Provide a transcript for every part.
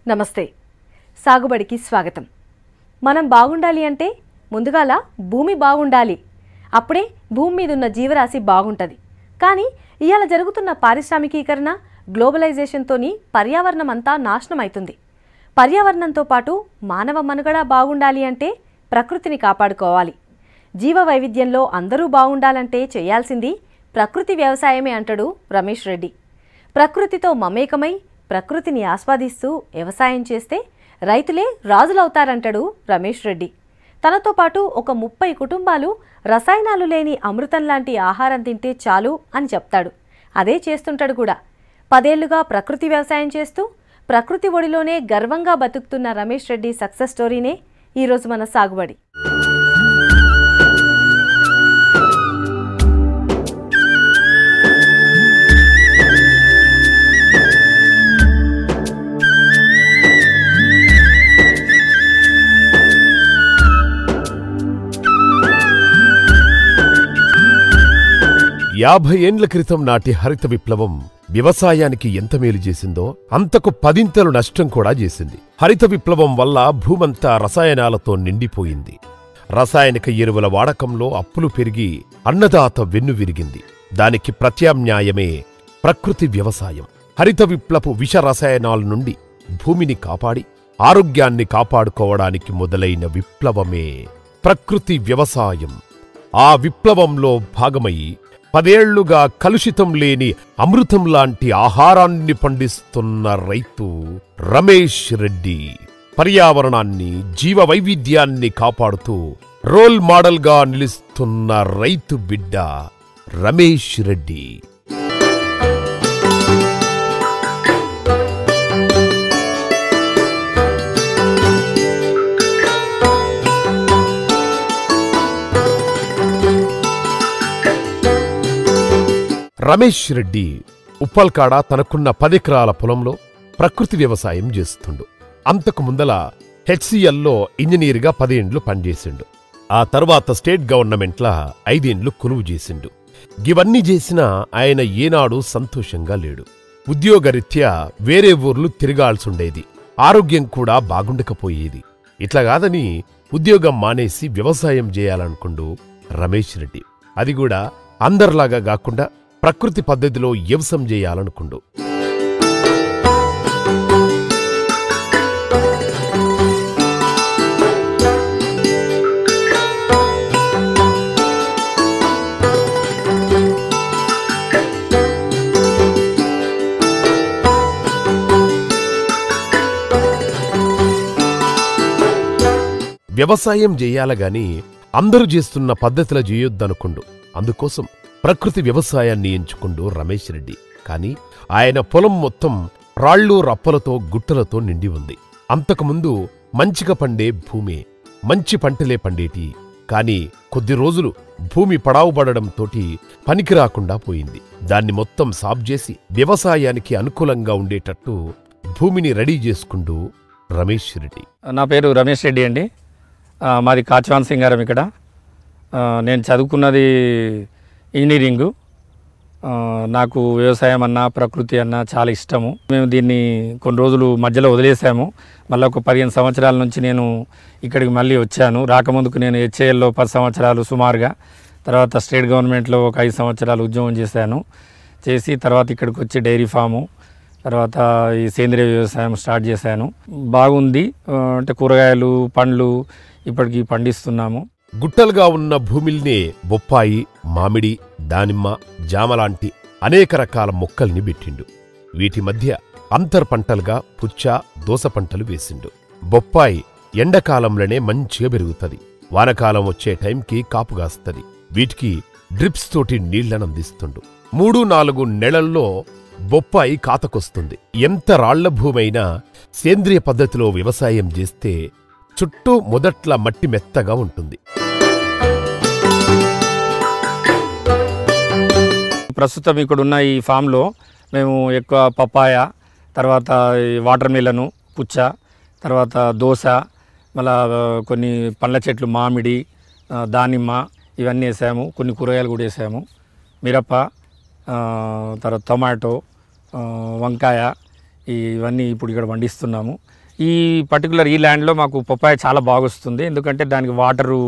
నమస్తే. సాగుబడికి స్వాగతం. మనం బాగుండాలి అంటే ముందుగాల భూమి బాగుండాలి. అప్పుడే భూమి మీద ఉన్న జీవరాశి బాగుంటుంది. కానీ ఇవాళ జరుగుతున్న పారిశ్రామికీకరణ, గ్లోబలైజేషన్తోని పర్యావరణం అంతా నాశనం అవుతుంది. పర్యావరణంతో పాటు మానవ మనుగడ బాగుండాలి అంటే ప్రకృతిని కాపాడుకోవాలి. జీవ వైవిధ్యంలో అందరూ బాగుండాలంటే చేయాల్సింది ప్రకృతి వ్యవసాయమే అంటాడు రమేష్ రెడ్డి. ప్రకృతితో మమేకమై ప్రకృతిని ఆస్వాదిస్తూ వ్యవసాయం చేస్తే రైతులే రాజులవుతారంటాడు రమేష్ రెడ్డి. తనతో పాటు ఒక 30 కుటుంబాలు రసాయనాలు లేని అమృతం లాంటి ఆహారం తింటే చాలు అని చెప్తాడు. అదే చేస్తుంటాడు కూడా. 10 ఏళ్లుగా ప్రకృతి వ్యవసాయం చేస్తూ ప్రకృతి ఒడిలోనే గర్వంగా బతుకుతున్న రమేష్ రెడ్డి సక్సెస్ స్టోరీనే ఈరోజు మన సాగుబడి. యాభై ఏండ్ల క్రితం నాటి హరిత విప్లవం వ్యవసాయానికి ఎంత మేలు చేసిందో అంతకు 10 నష్టం కూడా చేసింది. హరిత విప్లవం వల్ల భూమంతా రసాయనాలతో నిండిపోయింది. రసాయనిక ఎరువుల వాడకంలో అప్పులు పెరిగి అన్నదాత వెన్ను విరిగింది. దానికి ప్రత్యామ్నాయమే ప్రకృతి వ్యవసాయం. హరిత విప్లపు విష రసాయనాల నుండి భూమిని కాపాడి ఆరోగ్యాన్ని కాపాడుకోవడానికి మొదలైన విప్లవమే ప్రకృతి వ్యవసాయం. ఆ విప్లవంలో భాగమై 10 ఏళ్లుగా కలుషితం లేని అమృతం లాంటి ఆహారాన్ని పండిస్తున్న రైతు రమేష్ రెడ్డి. పర్యావరణాన్ని, జీవ వైవిధ్యాన్ని కాపాడుతూ రోల్ మోడల్గా నిలుస్తున్న రైతు బిడ్డ రమేష్ రెడ్డి. రమేష్ రెడ్డి ఉప్పల్కాడ తనకున్న 10 ఎకరాల పొలంలో ప్రకృతి వ్యవసాయం చేస్తుండు. అంతకు ముందల హెచ్సిఎల్లో ఇంజనీర్గా 10 ఏండ్లు పనిచేసిండు. ఆ తర్వాత స్టేట్ గవర్నమెంట్ల 5 ఏండ్లు కొలువు చేసిండు. ఇవన్నీ చేసినా ఆయన ఏనాడు సంతోషంగా లేడు. ఉద్యోగరీత్యా వేరే ఊర్లు తిరగాల్సుండేది. ఆరోగ్యం కూడా బాగుండకపోయేది. ఇట్లా కాదని ఉద్యోగం మానేసి వ్యవసాయం చేయాలనుకుండు రమేష్ రెడ్డి. అది కూడా అందరిలాగా కాకుండా ప్రకృతి పద్ధతిలో వ్యవసాయం చేయాలనుకుండు. వ్యవసాయం చేయాలగాని అందరూ చేస్తున్న పద్ధతిలో చేయొద్దనుకుండు. అందుకోసం ప్రకృతి వ్యవసాయాన్ని ఎంచుకుండు రమేష్ రెడ్డి. కాని ఆయన పొలం మొత్తం రాళ్ళు, రప్పలతో, గుట్టలతో నిండి ఉంది. అంతకుముందు మంచిగా పండే భూమే, మంచి పంటలే పండేటి. కాని కొద్ది రోజులు భూమి పడావుపడడంతోటి పనికి రాకుండా పోయింది. దాన్ని మొత్తం సాఫ్ చేసి వ్యవసాయానికి అనుకూలంగా ఉండేటట్టు భూమిని రెడీ చేసుకుంటూ రమేష్ రెడ్డి. నా పేరు రమేష్ రెడ్డి అండి. మాది కాచవాన్ సింగారం. ఇక్కడ నేను చదువుకున్నది ఇంజనీరింగు. నాకు వ్యవసాయం అన్నా, ప్రకృతి అన్నా చాలా ఇష్టము. మేము దీన్ని కొన్ని రోజులు మధ్యలో వదిలేసాము. మళ్ళీ ఒక 15 సంవత్సరాల నుంచి నేను ఇక్కడికి మళ్ళీ వచ్చాను. రాకముందుకు నేను హెచ్ఏఎల్లో 10 సంవత్సరాలు సుమారుగా, తర్వాత స్టేట్ గవర్నమెంట్లో ఒక 5 సంవత్సరాలు ఉద్యోగం చేశాను. చేసి తర్వాత ఇక్కడికి వచ్చి డైరీ ఫాము, తర్వాత ఈ సేంద్రియ వ్యవసాయం స్టార్ట్ చేశాను. బాగుంది. అంటే కూరగాయలు, పండ్లు ఇప్పటికి పండిస్తున్నాము. గుట్టలుగా ఉన్న భూమిల్నే బొప్పాయి, మామిడి, దానిమ్మ, జామలాంటి అనేక రకాల మొక్కల్ని పెట్టిండు. వీటి మధ్య అంతర్ పంటలుగా పుచ్చ, దోస పంటలు వేసిండు. బొప్పాయి ఎండాకాలంలోనే మంచిగా పెరుగుతుంది. వానకాలం వచ్చే టైంకి కాపుగాస్తది. వీటికి డ్రిప్స్ తోటి నీళ్లనందిస్తుండు. 3-4 నెలల్లో బొప్పాయి కాతకొస్తుంది. ఎంత రాళ్ల భూమైనా సేంద్రియ పద్ధతిలో వ్యవసాయం చేస్తే చుట్టూ మొదట్ల మట్టి మెత్తగా ఉంటుంది. ప్రస్తుతం ఇక్కడున్న ఈ ఫామ్లో మేము ఎక్కువ పప్పాయ, తర్వాత వాటర్ మిలను, పుచ్చ, తర్వాత దోస, మళ్ళా కొన్ని పండ్ల చెట్లు, మామిడి, దానిమ్మ ఇవన్నీ వేసాము. కొన్ని కూరగాయలు కూడా వేసాము. మిరప, తర్వాత టొమాటో, వంకాయ ఇవన్నీ ఇప్పుడు ఇక్కడ పండిస్తున్నాము. ఈ పర్టికులర్ ఈ ల్యాండ్లో మాకు పప్పాయ చాలా బాగా వస్తుంది. ఎందుకంటే దానికి వాటరు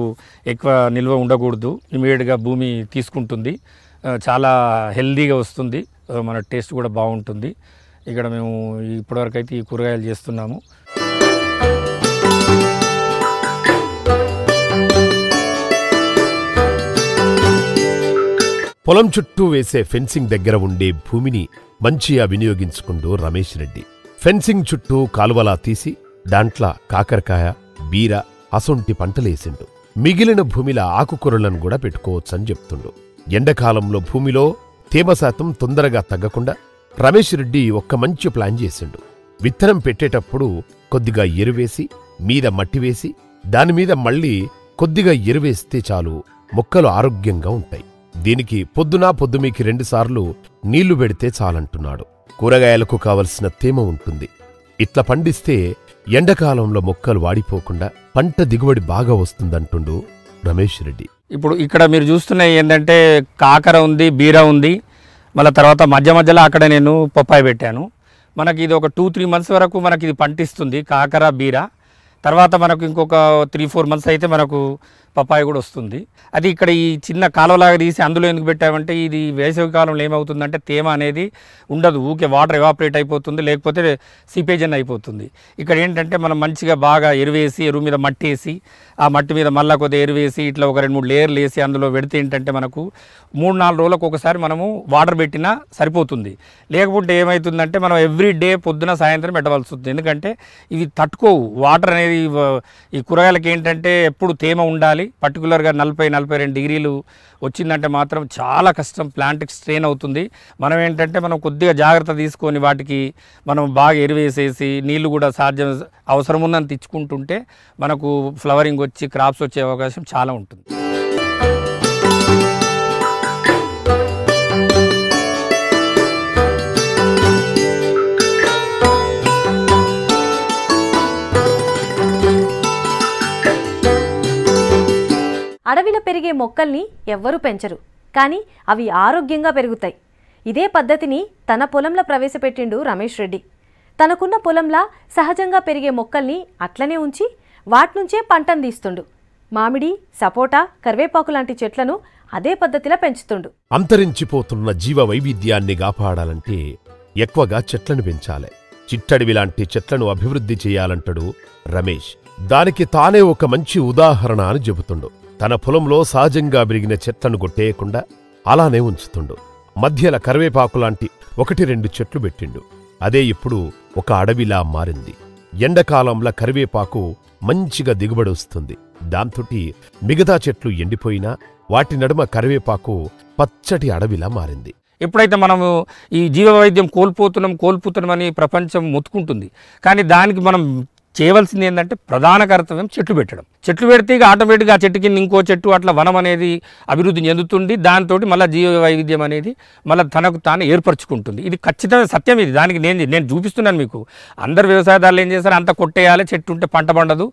ఎక్కువ నిల్వ ఉండకూడదు, ఇమీడియట్గా భూమి తీసుకుంటుంది, చాలా హెల్దీగా వస్తుంది, మన టేస్ట్ కూడా బాగుంటుంది. ఇక్కడ మేము ఇప్పటివరకు అయితే ఈ కూరగాయలు చేస్తున్నాము. పొలం చుట్టూ వేసే ఫెన్సింగ్ దగ్గర ఉండే భూమిని మంచిగా వినియోగించుకుంటూ రమేష్ రెడ్డి ఫెన్సింగ్ చుట్టూ కాలువలా తీసి దాంట్ల కాకరకాయ, బీర, అసొంటి పంటలేసిండు. మిగిలిన భూమిలో ఆకుకూరలను కూడా పెట్టుకోవచ్చని చెప్తుండు. ఎండాకాలంలో భూమిలో తేమ శాతం తొందరగా తగ్గకుండా రమేష్ రెడ్డి ఒక్క మంచి ప్లాన్ చేసిండు. విత్తనం పెట్టేటప్పుడు కొద్దిగా ఎరువేసి మీద మట్టి వేసి దానిమీద మళ్ళీ కొద్దిగా ఎరువేస్తే చాలు, మొక్కలు ఆరోగ్యంగా ఉంటాయి. దీనికి పొద్దుమీకి 2 సార్లు నీళ్లు పెడితే చాలంటున్నాడు. కూరగాయలకు కావలసిన తేమ ఉంటుంది. ఇట్లా పండిస్తే ఎండాకాలంలో మొక్కలు వాడిపోకుండా పంట దిగుబడి బాగా వస్తుందంటుండు రమేష్ రెడ్డి. ఇప్పుడు ఇక్కడ మీరు చూస్తున్నాయి ఏంటంటే కాకర ఉంది, బీర ఉంది, మళ్ళీ తర్వాత మధ్యలో అక్కడ నేను పప్పాయ పెట్టాను. మనకి ఇది ఒక 2-3 మంత్స్ వరకు మనకి ఇది పంటిస్తుంది కాకర, బీర. తర్వాత మనకు ఇంకొక 3-4 మంత్స్ అయితే మనకు పప్పాయ కూడా వస్తుంది. అది ఇక్కడ ఈ చిన్న కాలువలాగా తీసి అందులో ఎందుకు పెట్టామంటే ఇది వేసవి కాలంలో ఏమవుతుందంటే తేమ అనేది ఉండదు, ఊకే వాటర్ ఎవాపరేట్ అయిపోతుంది, లేకపోతే సిపేజన్ అయిపోతుంది. ఇక్కడ ఏంటంటే మనం మంచిగా బాగా ఎరువేసి, ఎరువు మీద మట్టి వేసి, ఆ మట్టి మీద మళ్ళీ కొద్దిగా ఎరువేసి ఇట్లా ఒక 2-3 లేయర్లు వేసి అందులో పెడితే ఏంటంటే మనకు 3-4 రోజులకు ఒకసారి మనము వాటర్ పెట్టినా సరిపోతుంది. లేకపోతే ఏమవుతుందంటే మనం ఎవ్రీ డే పొద్దున సాయంత్రం పెట్టవలసి వస్తుంది. ఎందుకంటే ఇవి తట్టుకోవు వాటర్ అనేది. ఈ కూరగాయలకి ఏంటంటే ఎప్పుడు తేమ ఉండాలి. పర్టికులర్గా 40-42 డిగ్రీలు వచ్చిందంటే మాత్రం చాలా కష్టం, ప్లాంట్కి స్ట్రెయిన్ అవుతుంది. మనం ఏంటంటే మనం కొద్దిగా జాగ్రత్త తీసుకొని వాటికి మనం బాగా ఎరువేసేసి నీళ్లు కూడా సాధ్యం అవసరం ఉందని తెచ్చుకుంటుంటే మనకు ఫ్లవరింగ్ వచ్చి క్రాప్స్ వచ్చే అవకాశం చాలా ఉంటుంది. అడవిలో పెరిగే మొక్కల్ని ఎవ్వరూ పెంచరు, కానీ అవి ఆరోగ్యంగా పెరుగుతాయి. ఇదే పద్ధతిని తన పొలంలో ప్రవేశపెట్టిండు రమేష్ రెడ్డి. తనకున్న పొలంలా సహజంగా పెరిగే మొక్కల్ని అట్లనే ఉంచి వాట్నుంచే పంటను తీస్తుండు. మామిడి, సపోటా, కరివేపాకు లాంటి చెట్లను అదే పద్ధతిలో పెంచుతుండు. అంతరించిపోతున్న జీవ వైవిధ్యాన్ని కాపాడాలంటే ఎక్కువగా చెట్లను పెంచాలి. చిట్టడివి లాంటి చెట్లను అభివృద్ధి చేయాలంటాడు రమేష్. దానికి తానే ఒక మంచి ఉదాహరణ అని చెబుతుండు. తన పొలంలో సహజంగా పెరిగిన చెట్లను కొట్టేయకుండా అలానే ఉంచుతుండు. మధ్యల కరివేపాకులాంటి 1-2 చెట్లు పెట్టిండు. అదే ఇప్పుడు ఒక అడవిలా మారింది. ఎండాకాలంలో కరివేపాకు మంచిగా దిగుబడి వస్తుంది. దాంతోటి మిగతా చెట్లు ఎండిపోయినా వాటి నడుమ కరివేపాకు పచ్చటి అడవిలా మారింది. ఎప్పుడైతే మనము ఈ జీవ వైద్యం కోల్పోతున్నామని ప్రపంచం మొత్తుకుంటుంది, కానీ దానికి మనం చేయవలసింది ఏంటంటే ప్రధాన కర్తవ్యం చెట్లు పెట్టడం. చెట్లు పెడితే ఇక ఆటోమేటిక్గా ఆ చెట్టు కింద ఇంకో చెట్టు అట్లా వనం అనేది అభివృద్ధి చెందుతుంది. దాంతో మళ్ళీ జీవ వైవిధ్యం అనేది మళ్ళీ తనకు తాను ఏర్పరచుకుంటుంది. ఇది ఖచ్చితంగా సత్యం. ఇది దానికి నేను చూపిస్తున్నాను మీకు. అందరు వ్యవసాయదారులు ఏం చేస్తారు, అంత కొట్టేయాలి, చెట్టు ఉంటే పంట పండదు,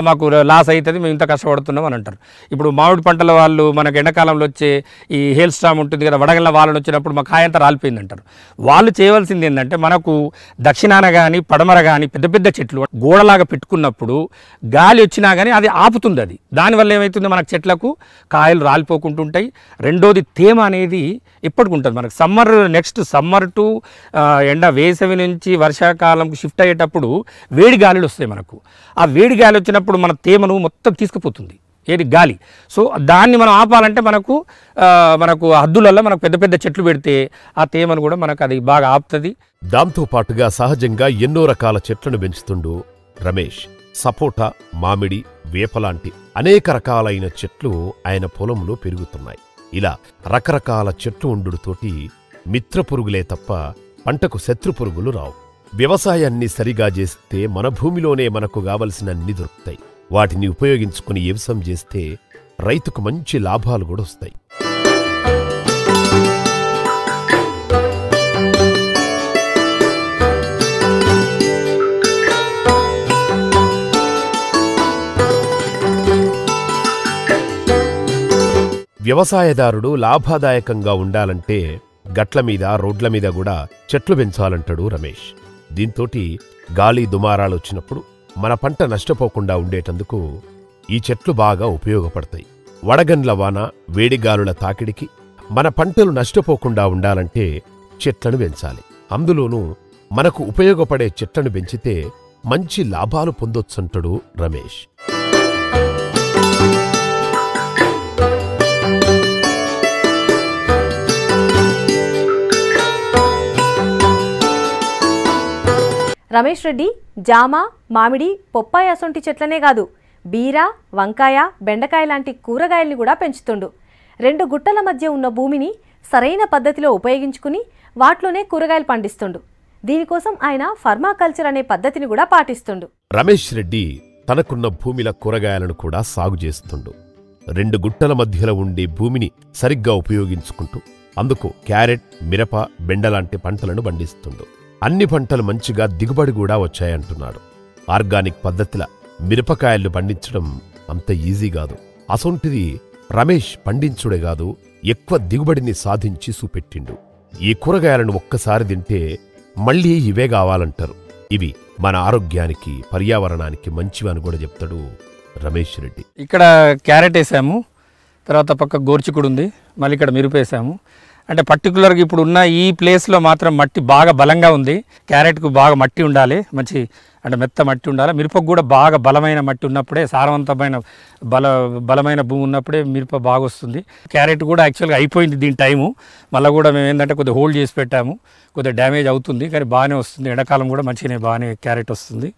మాకు లాస్ అవుతుంది, మేము ఇంత కష్టపడుతున్నాం అని అంటారు. ఇప్పుడు మామిడి పంటల వాళ్ళు మనకు ఎండాకాలంలో వచ్చే ఈ హేల్ స్టామ్ ఉంటుంది కదా, వడగళ్ళ వాళ్ళని వచ్చినప్పుడు మా కాయ అంతా రాలిపోయింది అంటారు. వాళ్ళు చేయవలసింది ఏంటంటే మనకు దక్షిణాన కానీ పడమర కానీ పెద్ద పెద్ద చెట్లు గోడలాగా పెట్టుకున్నప్పుడు గాలి వచ్చినా కానీ అది ఆపుతుంది. అది దానివల్ల ఏమవుతుంది, మనకు చెట్లకు కాయలు రాలిపోకుంటుంటాయి. రెండోది తేమ అనేది ఎప్పటికుంటుంది. మనకు నెక్స్ట్ సమ్మర్ టు వేసవి నుంచి వర్షాకాలంకు షిఫ్ట్ అయ్యేటప్పుడు వేడి గాలులు వస్తాయి. మనకు ఆ వేడి గాలి వచ్చినప్పుడు మన తేమను మొత్తం తీసుకుపోతుంది ఏది గాలి. సో దాన్ని మనం ఆపాలంటే మనకు హద్దులలో మనకు పెద్ద పెద్ద చెట్లు పెడితే ఆ తేమను కూడా మనకు అది బాగా ఆపుతుంది. దాంతోపాటుగా సహజంగా ఎన్నో రకాల చెట్లను పెంచుతుండు రమేష్. సపోటా, మామిడి, వేపలాంటి అనేక రకాలైన చెట్లు ఆయన పొలంలో పెరుగుతున్నాయి. ఇలా రకరకాల చెట్లు ఉండుతోటి మిత్రపురుగులే తప్ప పంటకు శత్రుపురుగులు రావు. వ్యవసాయాన్ని సరిగా చేస్తే మన భూమిలోనే మనకు కావలసినన్ని దొరుకుతాయి. వాటిని ఉపయోగించుకుని వ్యవసాయం చేస్తే రైతుకు మంచి లాభాలు కూడా వస్తాయి. వ్యవసాయదారుడు లాభదాయకంగా ఉండాలంటే గట్ల మీద, రోడ్ల మీద కూడా చెట్లు పెంచాలంటాడు రమేష్. దీంతోటి గాలి దుమారాలు వచ్చినప్పుడు మన పంట నష్టపోకుండా ఉండేటందుకు ఈ చెట్లు బాగా ఉపయోగపడతాయి. వడగండ్ల వాన, వేడిగాలుల తాకిడికి మన పంటలు నష్టపోకుండా ఉండాలంటే చెట్లను పెంచాలి. అందులోనూ మనకు ఉపయోగపడే చెట్లను పెంచితే మంచి లాభాలు పొందొచ్చంటాడు రమేష్. రమేష్ రెడ్డి జామ, మామిడి, పొప్పాయ అసొంటి చెట్లనే కాదు, బీర, వంకాయ, బెండకాయ లాంటి కూరగాయల్ని కూడా పెంచుతుండు. 2 గుట్టల మధ్య ఉన్న భూమిని సరైన పద్ధతిలో ఉపయోగించుకుని వాటిలోనే కూరగాయలు పండిస్తుండు. దీనికోసం ఆయన ఫర్మాకల్చర్ అనే పద్ధతిని కూడా పాటిస్తుండు. రమేష్ రెడ్డి తనకున్న భూమిల కూరగాయలను కూడా సాగు చేస్తుండు. 2 గుట్టల మధ్యలో ఉండే భూమిని సరిగ్గా ఉపయోగించుకుంటూ అందుకు క్యారెట్, మిరప, బెండలాంటి పంటలను పండిస్తుండు. అన్ని పంటలు మంచిగా దిగుబడి కూడా వచ్చాయంటున్నాడు. ఆర్గానిక్ పద్ధతిల మిరపకాయలు పండించడం అంత ఈజీ కాదు. అసొంటిది రమేష్ పండించుడే కాదు, ఎక్కువ దిగుబడిని సాధించి చూపెట్టిండు. ఈ కూరగాయలను ఒక్కసారి తింటే మళ్లీ ఇవే కావాలంటారు. ఇవి మన ఆరోగ్యానికి, పర్యావరణానికి మంచివని కూడా చెప్తాడు రమేష్ రెడ్డి. ఇక్కడ క్యారెట్ వేసాము, తర్వాత పక్క గోర్చికుడు ఉంది, మళ్ళీ ఇక్కడ మిరప వేసాము. అంటే పర్టికులర్గా ఇప్పుడు ఉన్న ఈ ప్లేస్లో మాత్రం మట్టి బాగా బలంగా ఉంది. క్యారెట్కు బాగా మట్టి ఉండాలి, మంచి అంటే మెత్త మట్టి ఉండాలి. మిరపకు కూడా బాగా బలమైన మట్టి ఉన్నప్పుడే, సారవంతమైన బలమైన భూమి ఉన్నప్పుడే మిరప బాగా వస్తుంది. క్యారెట్ కూడా యాక్చువల్గా అయిపోయింది దీని టైము. మళ్ళీ కూడా మేము ఏంటంటే కొద్దిగా హోల్డ్ చేసి పెట్టాము, కొద్దిగా డ్యామేజ్ అవుతుంది, కానీ బాగానే వస్తుంది. ఎండాకాలం కూడా మంచిగానే బాగానే క్యారెట్ వస్తుంది.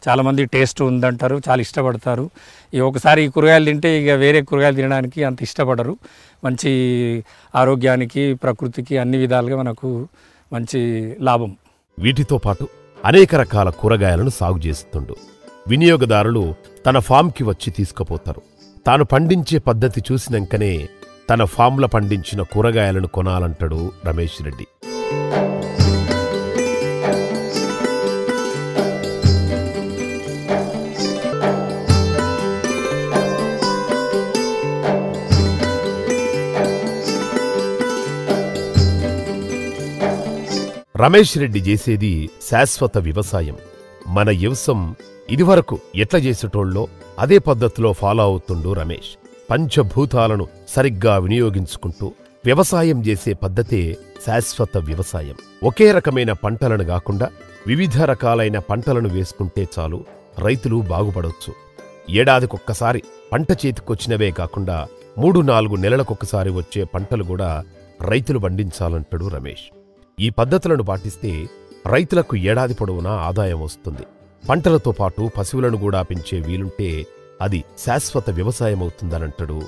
చాలామంది టేస్ట్ ఉందంటారు, చాలా ఇష్టపడతారు. ఒకసారి ఈ కూరగాయలు తింటే ఇక వేరే కూరగాయలు తినడానికి అంత ఇష్టపడరు. మంచి ఆరోగ్యానికి, ప్రకృతికి అన్ని విధాలుగా మనకు మంచి లాభం. వీటితో పాటు అనేక రకాల కూరగాయలను సాగు చేస్తుండు. వినియోగదారులు తన ఫామ్కి వచ్చి తీసుకుపోతారు. తాను పండించే పద్ధతి చూసినాకనే తన ఫామ్ల పండించిన కూరగాయలను కొనాలంటాడు రమేష్ రెడ్డి. రమేష్ రెడ్డి చేసేది శాశ్వత వ్యవసాయం. మన వ్యవసం ఇదివరకు ఎట్లా చేసేటోళ్ళో అదే పద్ధతిలో ఫాలో అవుతుండు రమేష్. పంచభూతాలను సరిగ్గా వినియోగించుకుంటూ వ్యవసాయం చేసే పద్ధతే శాశ్వత వ్యవసాయం. ఒకే రకమైన పంటలను కాకుండా వివిధ రకాలైన పంటలను వేసుకుంటే చాలు, రైతులు బాగుపడొచ్చు. ఏడాదికొక్కసారి పంట చేతికొచ్చినవే కాకుండా 3-4 నెలలకొక్కసారి వచ్చే పంటలు కూడా రైతులు పండించాలంటాడు రమేష్. ఈ పద్ధతులను పాటిస్తే రైతులకు ఏడాది పొడవునా ఆదాయం వస్తుంది. పంటలతో పాటు పశువులను కూడా పెంచే వీలుంటే అది శాశ్వత వ్యవసాయం అవుతుందనంటాడు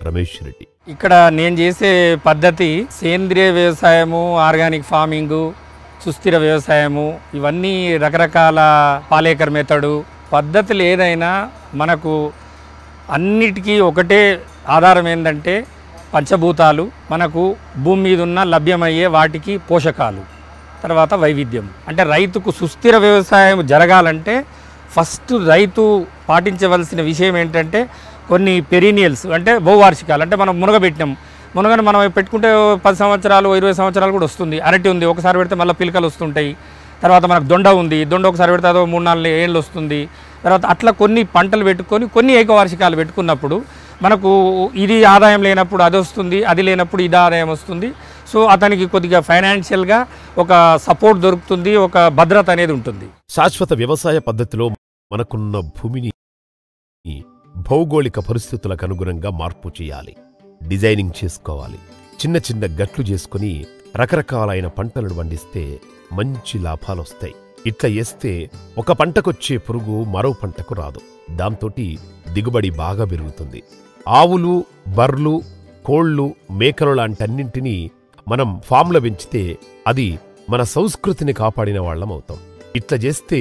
రమేష్ రెడ్డి. ఇక్కడ నేను చేసే పద్ధతి సేంద్రియ వ్యవసాయము, ఆర్గానిక్ ఫార్మింగు, సుస్థిర వ్యవసాయము, ఇవన్నీ రకరకాల పాలేకర్ మెథడు పద్ధతులు. ఏదైనా మనకు అన్నిటికీ ఒకటే ఆధారం ఏంటంటే పంచభూతాలు, మనకు భూమి మీద ఉన్న లభ్యమయ్యే వాటికి పోషకాలు, తర్వాత వైవిధ్యం. అంటే రైతుకు సుస్థిర వ్యవసాయం జరగాలంటే ఫస్ట్ రైతు పాటించవలసిన విషయం ఏంటంటే కొన్ని పెరీనియల్స్ అంటే బహువార్షికాలు. అంటే మనం మునగబెట్టినాం, మునగను మనం పెట్టుకుంటే 10 సంవత్సరాలు 20 సంవత్సరాలు కూడా వస్తుంది. అరటి ఉంది, ఒకసారి పెడితే మళ్ళీ పిలకలు వస్తుంటాయి. తర్వాత మనకు దొండ ఉంది, దొండ ఒకసారి పెడితే అదో 3-4 ఏళ్ళు వస్తుంది. తర్వాత అట్లా కొన్ని పంటలు పెట్టుకొని కొన్ని ఏకవార్షికాలు పెట్టుకున్నప్పుడు మనకు ఇది ఆదాయం లేనప్పుడు అది వస్తుంది, అది లేనప్పుడు ఇది ఆదాయం వస్తుంది. సో అతనికి కొద్దిగా ఫైనాన్షియల్గా ఒక సపోర్ట్ దొరుకుతుంది, ఒక భద్రత అనేది ఉంటుంది. శాశ్వత వ్యవసాయ పద్ధతిలో మనకున్న భూమిని భౌగోళిక పరిస్థితులకు అనుగుణంగా మార్పు చేయాలి, డిజైనింగ్ చేసుకోవాలి. చిన్న చిన్న గట్లు చేసుకుని రకరకాలైన పంటలను పండిస్తే మంచి లాభాలొస్తాయి. ఇట్లా చేస్తే ఒక పంటకొచ్చే పురుగు మరో పంటకు రాదు. దాంతోటి దిగుబడి బాగా పెరుగుతుంది. ఆవులు, బర్లు, కోళ్లు, మేకలు లాంటన్నింటినీ మనం ఫామ్లో పెంచితే అది మన సంస్కృతిని కాపాడిన వాళ్ళమవుతాం. ఇట్లా చేస్తే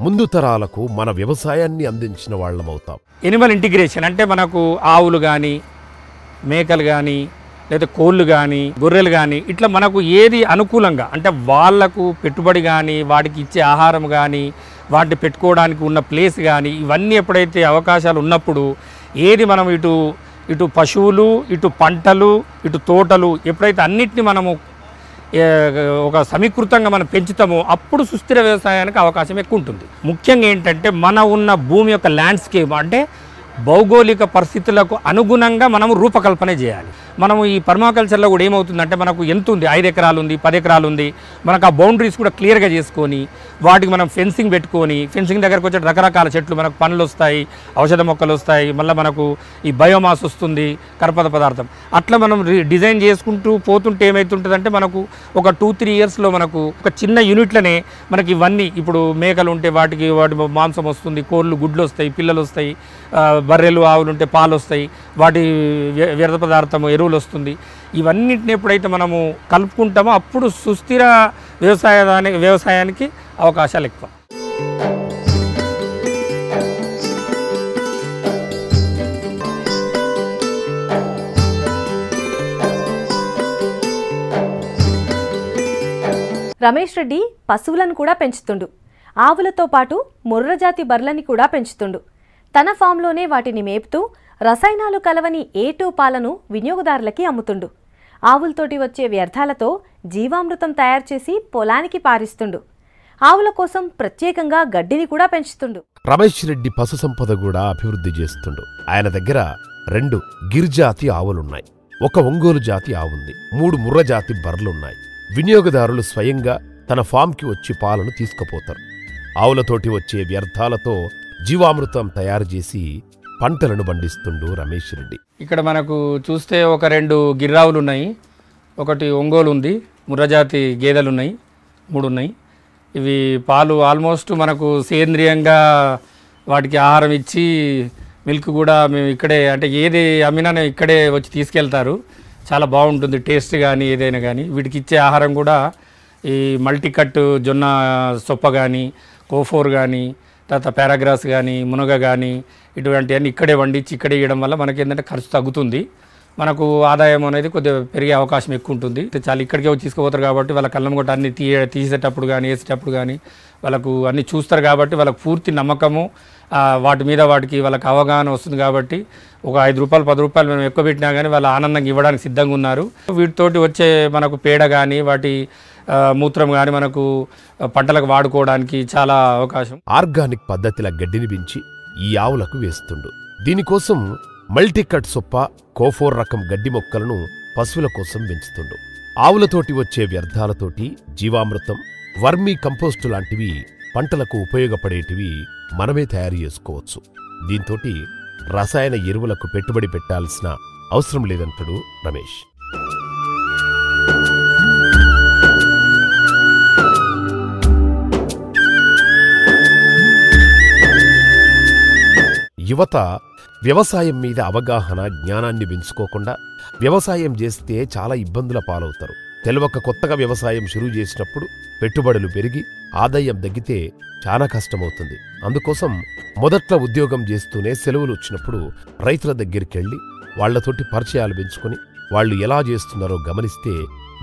ముందు తరాలకు మన వ్యవసాయాన్ని అందించిన వాళ్ళమవుతాం. ఎనిమల్ ఇంటిగ్రేషన్ అంటే మనకు ఆవులు కానీ, మేకలు కానీ, లేదా కోళ్ళు కానీ, గొర్రెలు కానీ, ఇట్లా మనకు ఏది అనుకూలంగా అంటే వాళ్లకు పెట్టుబడి కానీ, వాటికి ఇచ్చే ఆహారం కానీ, వాటిని పెట్టుకోవడానికి ఉన్న ప్లేస్ కానీ, ఇవన్నీ ఎప్పుడైతే అవకాశాలు ఉన్నప్పుడు ఏది మనం ఇటు పశువులు, ఇటు పంటలు, ఇటు తోటలు ఎప్పుడైతే అన్నిటిని మనము ఒక సమీకృతంగా మనం పెంచుతామో అప్పుడు సుస్థిర వ్యవసాయానికి అవకాశం ఎక్కువ ఉంటుంది. ముఖ్యంగా ఏంటంటే మన ఉన్న భూమి యొక్క ల్యాండ్స్కేప్ అంటే భౌగోళిక పరిస్థితులకు అనుగుణంగా మనము రూపకల్పన చేయాలి. మనము ఈ పర్మాకల్చర్లో కూడా ఏమవుతుందంటే మనకు ఎంత ఉంది, 5 ఎకరాలు ఉంది, 10 ఎకరాలు ఉంది, మనకు ఆ బౌండరీస్ కూడా క్లియర్గా చేసుకొని వాటికి మనం ఫెన్సింగ్ పెట్టుకొని ఫెన్సింగ్ దగ్గరకు వచ్చే రకరకాల చెట్లు మనకు పండ్లు వస్తాయి, ఔషధ మొక్కలు వస్తాయి, మళ్ళీ మనకు ఈ బయోమాస్ వస్తుంది, కర్పద పదార్థం. అట్లా మనం డిజైన్ చేసుకుంటూ పోతుంటే ఏమవుతుంటుందంటే మనకు ఒక 2-3 ఇయర్స్లో మనకు ఒక చిన్న యూనిట్లనే మనకి ఇవన్నీ ఇప్పుడు మేకలు ఉంటే వాటి మాంసం వస్తుంది, కోళ్ళు గుడ్లు వస్తాయి, పిల్లలు వస్తాయి, బర్రెలు ఆవులు ఉంటే పాలు వస్తాయి, వాటి వ్యర్థ పదార్థము ఎరువులు వస్తుంది. ఇవన్నింటిని ఎప్పుడైతే మనము కలుపుకుంటామో అప్పుడు సుస్థిర వ్యవసాయానికి అవకాశాలు ఎక్కువ. రమేష్ రెడ్డి పశువులను కూడా పెంచుతుండు. ఆవులతో పాటు ముర్రజాతి బర్రెలని కూడా పెంచుతుండు. తన ఫామ్లోనే వాటిని మేపుతూ రసాయనాలు కలవని A2 పాలను వినియోగదారులకి అమ్ముతుండు. ఆవులతోటి వచ్చే వ్యర్థాలతో జీవామృతం తయారు చేసి పొలానికి పారిస్తుండు. ఆవుల కోసం ప్రత్యేకంగా గడ్డిని కూడా పెంచుతుండు. రమేష్ రెడ్డి పశు సంపద కూడా అభివృద్ధి చేస్తుండు. ఆయన దగ్గర 2 గిర్జాతి ఆవులున్నాయి, 1 ఒంగోలు జాతి ఆవుంది, 3 ముర్రజాతి బర్రెలున్నాయి. వినియోగదారులు స్వయంగా తన ఫామ్కి వచ్చి పాలను తీసుకుపోతారు. ఆవులతోటి వచ్చే వ్యర్థాలతో జీవామృతం తయారు చేసి పంటలను పండిస్తుండు రమేష్ రెడ్డి. ఇక్కడ మనకు చూస్తే ఒక 2 గిర్రావులు ఉన్నాయి, 1 ఒంగోలు ఉంది, ముర్రజాతి గేదెలు ఉన్నాయి, 3 ఉన్నాయి. ఇవి పాలు ఆల్మోస్ట్ మనకు సేంద్రియంగా వాటికి ఆహారం ఇచ్చి మిల్క్ కూడా మేము ఇక్కడే అంటే ఏది అమ్మినా ఇక్కడే వచ్చి తీసుకెళ్తారు. చాలా బాగుంటుంది టేస్ట్ కానీ ఏదైనా కానీ. వీటికి ఇచ్చే ఆహారం కూడా ఈ మల్టీకట్ జొన్న సొప్ప కానీ, కోఫోర్ కానీ, తర్వాత పారాగ్రాస్ కానీ, మునగ కానీ ఇటువంటివన్నీ ఇక్కడే వండించి ఇక్కడే ఇవ్వడం వల్ల మనకి ఏంటంటే ఖర్చు తగ్గుతుంది, మనకు ఆదాయం అనేది కొద్దిగా పెరిగే అవకాశం ఎక్కువ ఉంటుంది. చాలా ఇక్కడికే వచ్చి తీసుకుపోతారు కాబట్టి వాళ్ళ కళ్ళం కొట్ట అన్ని తీసేటప్పుడు కానీ వేసేటప్పుడు కానీ వాళ్ళకు అన్నీ చూస్తారు కాబట్టి వాళ్ళకు పూర్తి నమ్మకము వాటి మీద వాళ్ళకి అవగాహన వస్తుంది. కాబట్టి ఒక 5 రూపాయలు 10 రూపాయలు మేము ఎక్కువ పెట్టినా కానీ వాళ్ళు ఆనందంగా ఇవ్వడానికి సిద్ధంగా ఉన్నారు. వీటితోటి వచ్చే మనకు పేడ కానీ వాటి మూత్రం కానీ మనకు పంటలకు వాడుకోవడానికి చాలా అవకాశం. ఆర్గానిక్ పద్ధతిలో గడ్డిని పెంచి ఈ ఆవులకు వేస్తుండు. దీనికోసం మల్టీకట్ సొప్ప, కోఫోర్ రకం గడ్డి మొక్కలను పశువుల కోసం పెంచుతుండు. ఆవులతోటి వచ్చే వ్యర్థాలతోటి జీవామృతం, వర్మీ కంపోస్టు లాంటివి పంటలకు ఉపయోగపడేటివి మనమే తయారు చేసుకోవచ్చు. దీంతోటి రసాయన ఎరువులకు పెట్టుబడి పెట్టాల్సిన అవసరం లేదంటాడు రమేష్. యువత వ్యవసాయం మీద అవగాహన, జ్ఞానాన్ని పెంచుకోకుండా వ్యవసాయం చేస్తే చాలా ఇబ్బందుల పాలవుతారు. తెలవక కొత్తగా వ్యవసాయం షురూ చేసినప్పుడు పెట్టుబడులు పెరిగి ఆదాయం తగ్గితే చాలా కష్టమవుతుంది. అందుకోసం మొదట్లో ఉద్యోగం చేస్తూనే సెలవులు వచ్చినప్పుడు రైతుల దగ్గరికెళ్ళి వాళ్లతోటి పరిచయాలు పెంచుకొని వాళ్ళు ఎలా చేస్తున్నారో గమనిస్తే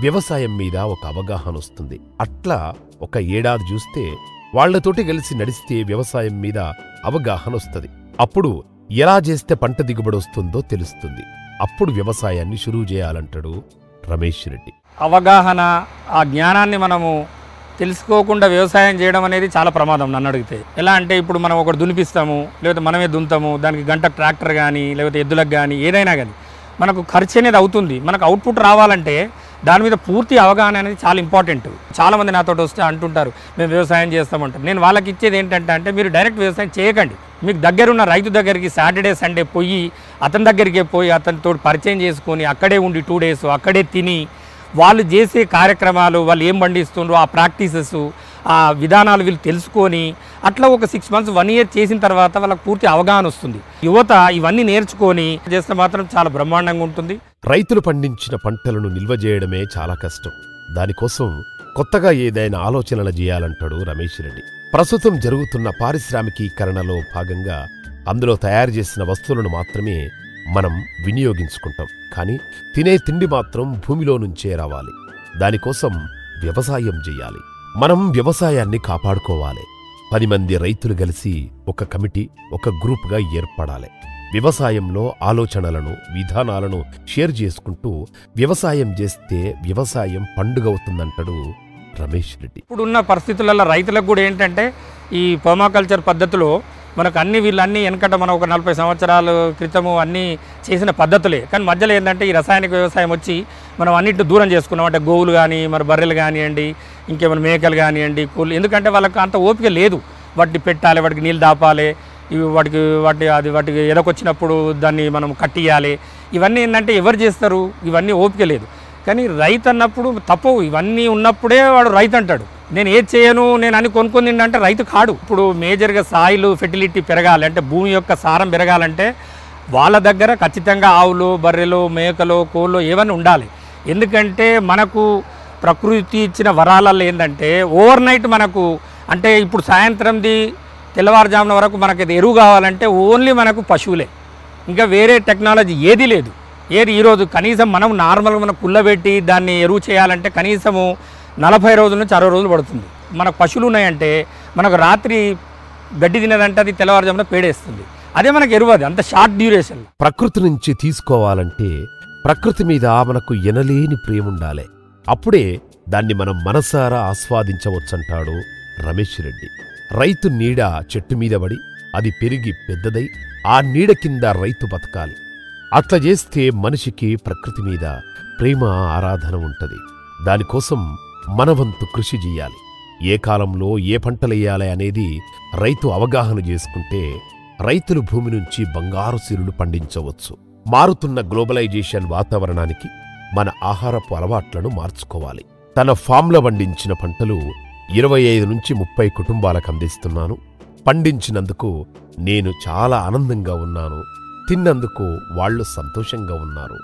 వ్యవసాయం మీద ఒక అవగాహన వస్తుంది. అట్లా ఒక ఏడాది చూస్తే వాళ్లతోటి కలిసి నడిస్తే వ్యవసాయం మీద అవగాహన వస్తుంది. అప్పుడు ఎలా చేస్తే పంట దిగుబడి వస్తుందో తెలుస్తుంది. అప్పుడు వ్యవసాయాన్ని షురూ చేయాలంటాడు రమేష్ రెడ్డి. అవగాహన, ఆ జ్ఞానాన్ని మనము తెలుసుకోకుండా వ్యవసాయం చేయడం అనేది చాలా ప్రమాదం నన్ను అడిగితే. ఎలా అంటే ఇప్పుడు మనం ఒకటి దునిపిస్తాము, లేకపోతే మనమే దున్నుతాము, దానికి గంట ట్రాక్టర్ కానీ లేకపోతే ఎద్దులకు కానీ ఏదైనా కానీ మనకు ఖర్చు అనేది అవుతుంది. మనకు అవుట్పుట్ రావాలంటే దాని మీద పూర్తి అవగాహన అనేది చాలా ఇంపార్టెంట్. చాలామంది నాతో వస్తే అంటుంటారు మేము వ్యవసాయం చేస్తామంటారు. నేను వాళ్ళకి ఇచ్చేది ఏంటంటే మీరు డైరెక్ట్ వ్యవసాయం చేయకండి. మీకు దగ్గరున్న రైతు దగ్గరికి సాటర్డే సండే పోయి అతని దగ్గరికి పోయి అతనితో పరిచయం చేసుకొని అక్కడే ఉండి 2 days అక్కడే తిని వాళ్ళు చేసే కార్యక్రమాలు, వాళ్ళు ఏం పండిస్తుండ్రో ఆ ప్రాక్టీసెస్, ఆ విధానాలు వీళ్ళు తెలుసుకొని అట్లా ఒక 6 months 1 year చేసిన తర్వాత వాళ్ళకి పూర్తి అవగాహన వస్తుంది. యువత ఇవన్నీ నేర్చుకొని చేస్తే మాత్రం చాలా బ్రహ్మాండంగా ఉంటుంది. రైతులు పండించిన పంటలను నిల్వ చేయడమే చాలా కష్టం. దానికోసం కొత్తగా ఏదైనా ఆలోచనలు చేయాలంటాడు రమేష్ రెడ్డి. ప్రస్తుతం జరుగుతున్న పారిశ్రామికీకరణలో భాగంగా అందులో తయారు చేసిన వస్తువులను మాత్రమే మనం వినియోగించుకుంటాం. కానీ తినే తిండి మాత్రం భూమిలో నుంచే రావాలి. దానికోసం వ్యవసాయం చెయ్యాలి. మనం వ్యవసాయాన్ని కాపాడుకోవాలి. 10 మంది రైతులు కలిసి ఒక కమిటీ, ఒక గ్రూప్గా ఏర్పడాలి. వ్యవసాయంలో ఆలోచనలను విధానాలను షేర్ చేసుకుంటూ వ్యవసాయం చేస్తే వ్యవసాయం పండుగవుతుందంటాడు రమేష్ రెడ్డి. ఇప్పుడున్న పరిస్థితులలో రైతులకు కూడా ఏంటంటే ఈ పర్మాకల్చర్ పద్ధతిలో మనకు వీళ్ళన్నీ వెనకట మనం ఒక 40 సంవత్సరాల క్రితము అన్నీ చేసిన పద్ధతులే. కానీ మధ్యలో ఏంటంటే ఈ రసాయనిక వ్యవసాయం వచ్చి మనం అన్నింటి దూరం చేసుకున్నాం. అంటే గోవులు కానీ మరి బర్రెలు కానివ్వండి, ఇంకేమైనా మేకలు కానివ్వండి, కోళ్ళు, ఎందుకంటే వాళ్ళకి అంత ఓపిక లేదు. వాటిని పెట్టాలి, వాటికి నీళ్ళు దాపాలి, వాటికి ఎదకొచ్చినప్పుడు దాన్ని మనం కట్టియాలి. ఇవన్నీ ఏంటంటే ఎవరు చేస్తారు? ఇవన్నీ ఓపిక లేదు. కానీ రైతు అన్నప్పుడు తప్పవు. ఇవన్నీ ఉన్నప్పుడే వాడు రైతు అంటాడు. నేను ఏది చేయను, నేను అని కొనుక్కొని తింటే రైతు కాడు. ఇప్పుడు మేజర్గా సాయిల్ ఫెర్టిలిటీ పెరగాలి అంటే, భూమి యొక్క సారం పెరగాలంటే వాళ్ళ దగ్గర ఖచ్చితంగా ఆవులు, బర్రెలు, మేకలు, కోళ్ళు ఏవన్నీ ఉండాలి. ఎందుకంటే మనకు ప్రకృతి ఇచ్చిన వరాలలో ఏంటంటే ఓవర్ నైట్ మనకు అంటే ఇప్పుడు సాయంత్రంది తెల్లవారుజామున వరకు మనకి ఎరువు కావాలంటే ఓన్లీ మనకు పశువులే, ఇంకా వేరే టెక్నాలజీ ఏది లేదు. ఈరోజు కనీసం మనం నార్మల్గా మనం కుళ్ళబెట్టి దాన్ని ఎరువు చేయాలంటే కనీసము 40 రోజుల నుంచి 60 రోజులు పడుతుంది. మనకు పశువులు ఉన్నాయంటే మనకు రాత్రి గడ్డి తినదంటే అది తెల్లవారుజామున పేడేస్తుంది. అదే మనకు ఎరువు, అది అంత షార్ట్ డ్యూరేషన్. ప్రకృతి నుంచి తీసుకోవాలంటే ప్రకృతి మీద మనకు ఎనలేని ప్రేముండాలి. అప్పుడే దాన్ని మనం మనసారా ఆస్వాదించవచ్చంటాడు రమేష్ రెడ్డి. రైతు నీడ చెట్టు మీద పడి అది పెరిగి పెద్దదై ఆ నీడ కింద రైతు బతకాలి. అట్లా చేస్తే మనిషికి ప్రకృతి మీద ప్రేమ ఆరాధన ఉంటది. దానికోసం మనవంతు కృషి చెయ్యాలి. ఏ కాలంలో ఏ పంటలెయ్యాలి అనేది రైతు అవగాహన చేసుకుంటే రైతులు భూమి నుంచి బంగారు సిరులు పండించవచ్చు. మారుతున్న గ్లోబలైజేషన్ వాతావరణానికి మన ఆహారపు అలవాట్లను మార్చుకోవాలి. తన ఫామ్లో పండించిన పంటలు 25 నుంచి 30 కుటుంబాలకు అందిస్తున్నాను. పండించినందుకు నేను చాలా ఆనందంగా ఉన్నాను. తిన్నందుకు వాళ్ళు సంతోషంగా ఉన్నారు.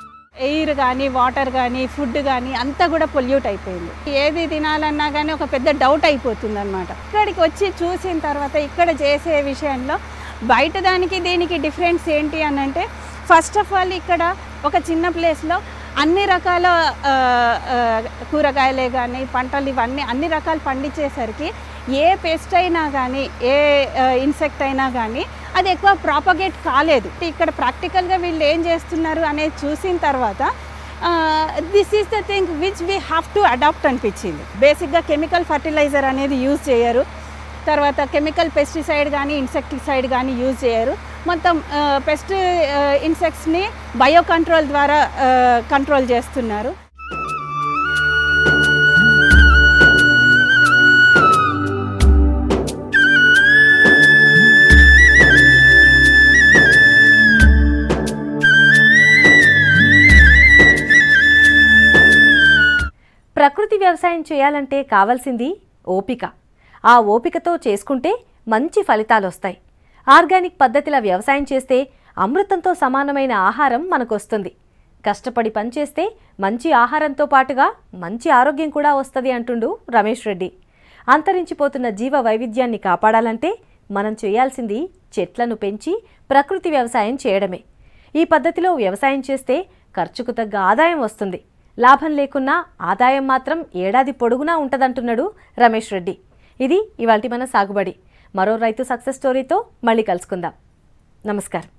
ఎయిర్ కానీ, వాటర్ కానీ, ఫుడ్ కానీ అంతా కూడా పొల్యూట్ అయిపోయింది. ఏది తినాలన్నా కానీ ఒక పెద్ద డౌట్ అయిపోతుంది అనమాట. ఇక్కడికి వచ్చి చూసిన తర్వాత ఇక్కడ చేసే విషయంలో బయట దానికి దీనికి డిఫరెన్స్ ఏంటి అని అంటే, ఫస్ట్ ఆఫ్ ఆల్ ఇక్కడ ఒక చిన్న ప్లేస్లో అన్ని రకాల కూరగాయలే కానీ పంటలు ఇవన్నీ అన్ని రకాలు పండించేసరికి ఏ పెస్ట్ అయినా కానీ ఏ ఇన్సెక్ట్ అయినా కానీ అది ఎక్కువ ప్రాపగేట్ కాలేదు. ఇక్కడ ప్రాక్టికల్గా వీళ్ళు ఏం చేస్తున్నారు అనేది చూసిన తర్వాత this is the thing which we have to adapt అనిపించింది. బేసిక్గా కెమికల్ ఫర్టిలైజర్ అనేది యూజ్ చేయరు, తర్వాత కెమికల్ పెస్టిసైడ్ కానీ ఇన్సెక్టిసైడ్ కానీ యూజ్ చేయరు. మొత్తం పెస్ట్ ఇన్సెక్ట్స్ని బయో కంట్రోల్ ద్వారా కంట్రోల్ చేస్తున్నారు. ప్రకృతి వ్యవసాయం చేయాలంటే కావాల్సింది ఓపిక. ఆ ఓపికతో చేసుకుంటే మంచి ఫలితాలు వస్తాయి. ఆర్గానిక్ పద్ధతిలో వ్యవసాయం చేస్తే అమృతంతో సమానమైన ఆహారం మనకొస్తుంది. కష్టపడి పనిచేస్తే మంచి ఆహారంతో పాటుగా మంచి ఆరోగ్యం కూడా వస్తుంది అంటుండు రమేష్ రెడ్డి. అంతరించిపోతున్న జీవ వైవిధ్యాన్ని కాపాడాలంటే మనం చేయాల్సింది చెట్లను పెంచి ప్రకృతి వ్యవసాయం చేయడమే. ఈ పద్ధతిలో వ్యవసాయం చేస్తే ఖర్చుకు తగ్గ ఆదాయం వస్తుంది. లాభం లేకున్నా ఆదాయం మాత్రం ఏడాది పొడుగునా ఉంటదంటున్నాడు రమేష్ రెడ్డి. ఇది ఇవాల్టి మన సాగుబడి. మరో రైతు సక్సెస్ స్టోరీతో మళ్ళీ కలుసుకుందాం. నమస్కారం.